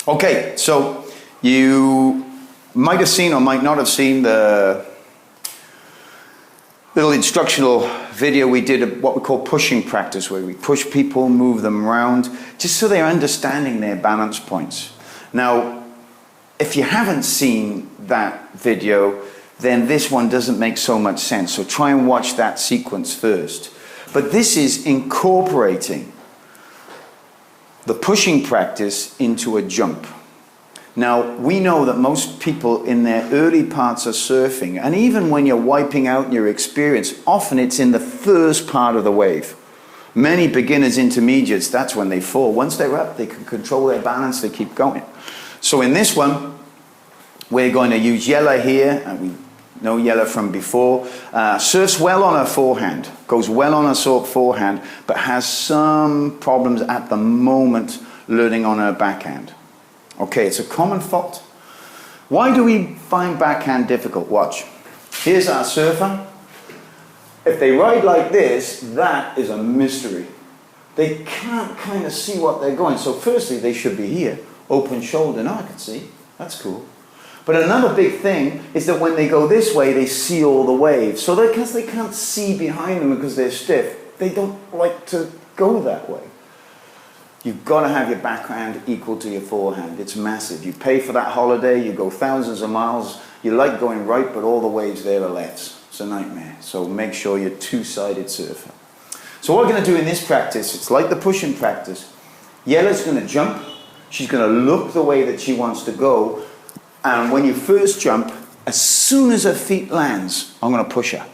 Okay, so you might have seen or might not have seen the little instructional video we did of what we call pushing practice, where we push people, move them around, just so they're understanding their balance points. Now, if you haven't seen that video, then this one doesn't make so much sense. So try and watch that sequence first. But this is incorporating the pushing practice into a jump. Now, we know that most people in their early parts of surfing, and even when you're wiping out your experience, often it's in the first part of the wave. Many beginners, intermediates, that's when they fall. Once they're up, they can control their balance, they keep going. So in this one, we're going to use Yella here, and we know Yella from before. Surfs well on her forehand, goes well on her forehand, but has some problems at the moment learning on her backhand. Okay, it's a common fault. Why do we find backhand difficult? Watch. Here's our surfer. If they ride like this, that is a mystery. They can't kind of see what they're going. So firstly, they should be here, open shoulder. Now I can see. That's cool. But another big thing is that when they go this way, they see all the waves. So because they can't see behind them because they're stiff, they don't like to go that way. You've got to have your backhand equal to your forehand. It's massive. You pay for that holiday, you go thousands of miles, you like going right, but all the waves there are lefts. It's a nightmare. So make sure you're two-sided surfer. So what we're going to do in this practice, it's like the pushing practice. Yella's going to jump. She's going to look the way that she wants to go. And when you first jump, as soon as her feet lands, I'm going to push her.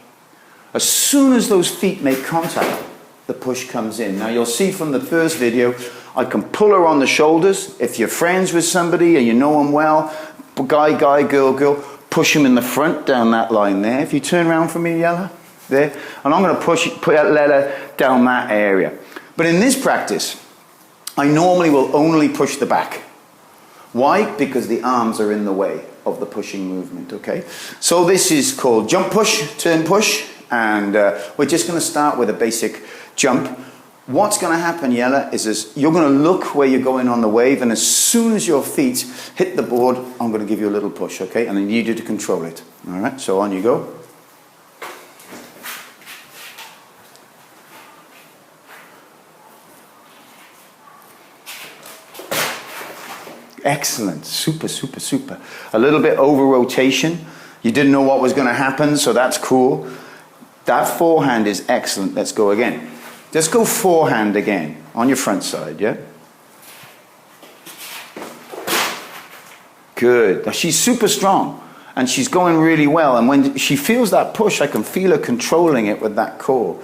As soon as those feet make contact, the push comes in. Now you'll see from the first video, I can pull her on the shoulders. If you're friends with somebody and you know them well, guy, girl, push him in the front down that line there. If you turn around for me, Yella, there. And I'm going to let her down that area. But in this practice, I normally will only push the back. Why? Because the arms are in the way of the pushing movement, okay? So this is called jump push, turn push, and we're just going to start with a basic jump. What's going to happen, Yella, is you're going to look where you're going on the wave, and as soon as your feet hit the board, I'm going to give you a little push, okay? And I need you to control it, all right? So on you go. Excellent, super, super, super. A little bit over rotation. You didn't know what was going to happen, so that's cool. That forehand is excellent. Let's go again. Just go forehand again on your front side, yeah? Good. Now she's super strong and she's going really well. And when she feels that push, I can feel her controlling it with that core.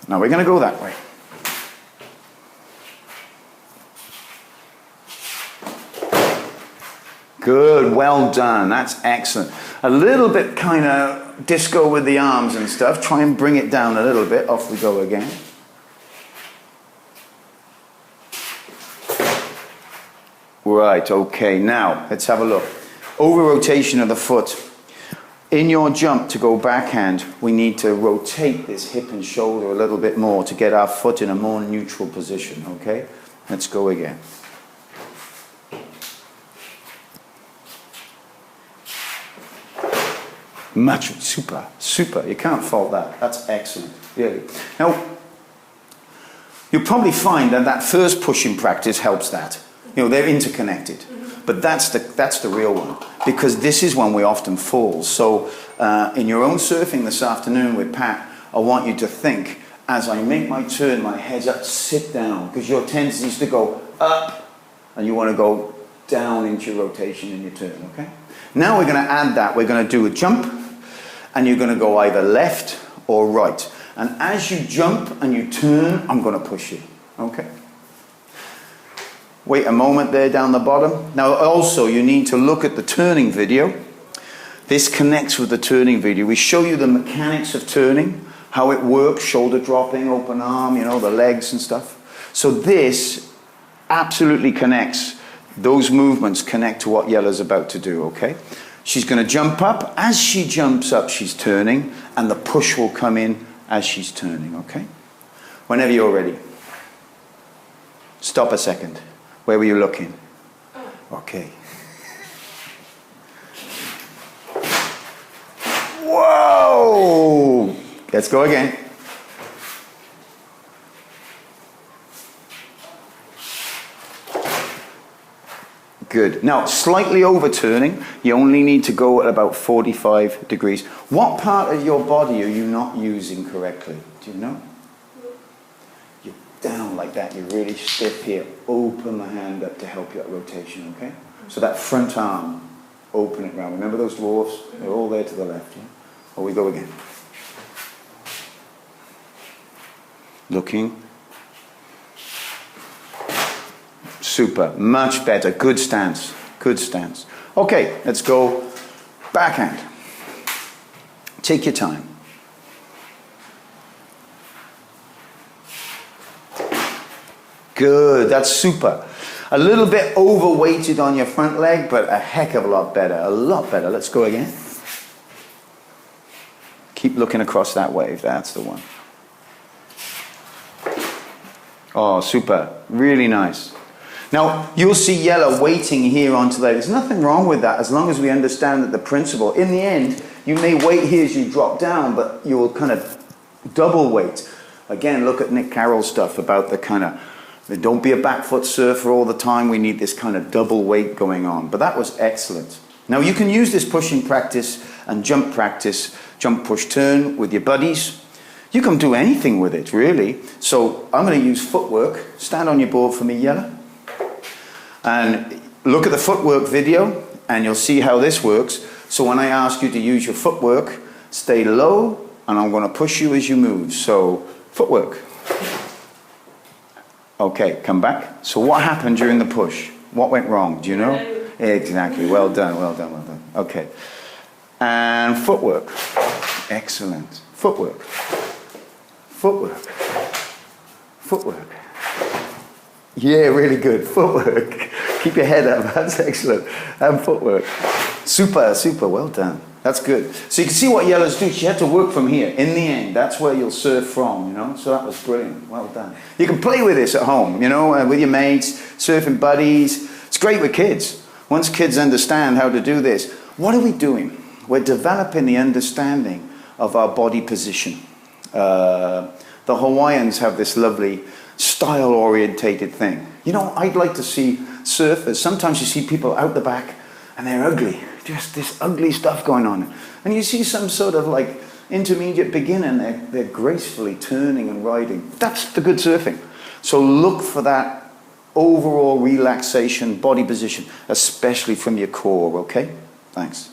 Now we're going to go that way. Good, well done. That's excellent. A little bit kind of disco with the arms and stuff. Try and bring it down a little bit. Off we go again. Right, okay, now let's have a look. Over rotation of the foot. In your jump to go backhand, we need to rotate this hip and shoulder a little bit more to get our foot in a more neutral position, okay? Let's go again. Super, super. You can't fault that. That's excellent, really. Now, you'll probably find that that first pushing practice helps that. You know, they're interconnected. But that's the real one, because this is when we often fall. So in your own surfing this afternoon with Pat, I want you to think, as I make my turn, my head's up, sit down, because your tendency is to go up, and you want to go down into your rotation in your turn, okay? Now we're going to add that. We're going to do a jump, and you're going to go either left or right. And as you jump and you turn, I'm going to push you, okay? Wait a moment there down the bottom. Now also you need to look at the turning video. This connects with the turning video. We show you the mechanics of turning, how it works, shoulder dropping, open arm, you know, the legs and stuff. So this absolutely connects. Those movements connect to what Yella's about to do, okay? She's going to jump up. As she jumps up, she's turning, and the push will come in as she's turning, okay? Whenever you're ready. Stop a second. Where were you looking? Okay. Okay. Whoa! Let's go again. Good. Now, slightly overturning. You only need to go at about 45 degrees. What part of your body are you not using correctly? Do you know? You're down like that. You're really stiff here. Open the hand up to help you at rotation, okay? So that front arm, open it round. Remember those dwarfs? They're all there to the left, yeah? Or we go again. Looking. Super, much better. Good stance, good stance. Okay, let's go backhand. Take your time. Good, that's super. A little bit overweighted on your front leg, but a heck of a lot better, a lot better. Let's go again. Keep looking across that wave, that's the one. Oh, super, really nice. Now, you'll see yellow waiting here onto there. There's nothing wrong with that as long as we understand that the principle. In the end, you may wait here as you drop down, but you'll kind of double weight. Again, look at Nick Carroll's stuff about the kind of, don't be a back foot surfer all the time. We need this kind of double weight going on. But that was excellent. Now, you can use this pushing practice and jump practice, jump, push, turn with your buddies. You can do anything with it, really. So I'm going to use footwork. Stand on your board for me, Yella. And look at the footwork video, and you'll see how this works. So when I ask you to use your footwork, stay low, and I'm going to push you as you move. So, footwork. Okay, come back. So what happened during the push? What went wrong? Do you know? Exactly. Well done, well done, well done. Okay. And footwork. Excellent. Footwork. Footwork. Footwork. Yeah, really good. Footwork. Keep your head up. That's excellent. And footwork. Super, super. Well done. That's good. So you can see what Yella's doing. She had to work from here. In the end, that's where you'll surf from, you know. So that was brilliant. Well done. You can play with this at home, you know, with your mates, surfing buddies. It's great with kids. Once kids understand how to do this, what are we doing? We're developing the understanding of our body position. The Hawaiians have this lovely style-orientated thing. You know, I'd like to see surfers. Sometimes you see people out the back and they're ugly. Just this ugly stuff going on. And you see some sort of like intermediate beginner and they're gracefully turning and riding. That's the good surfing. So look for that overall relaxation, body position, especially from your core, okay? Thanks.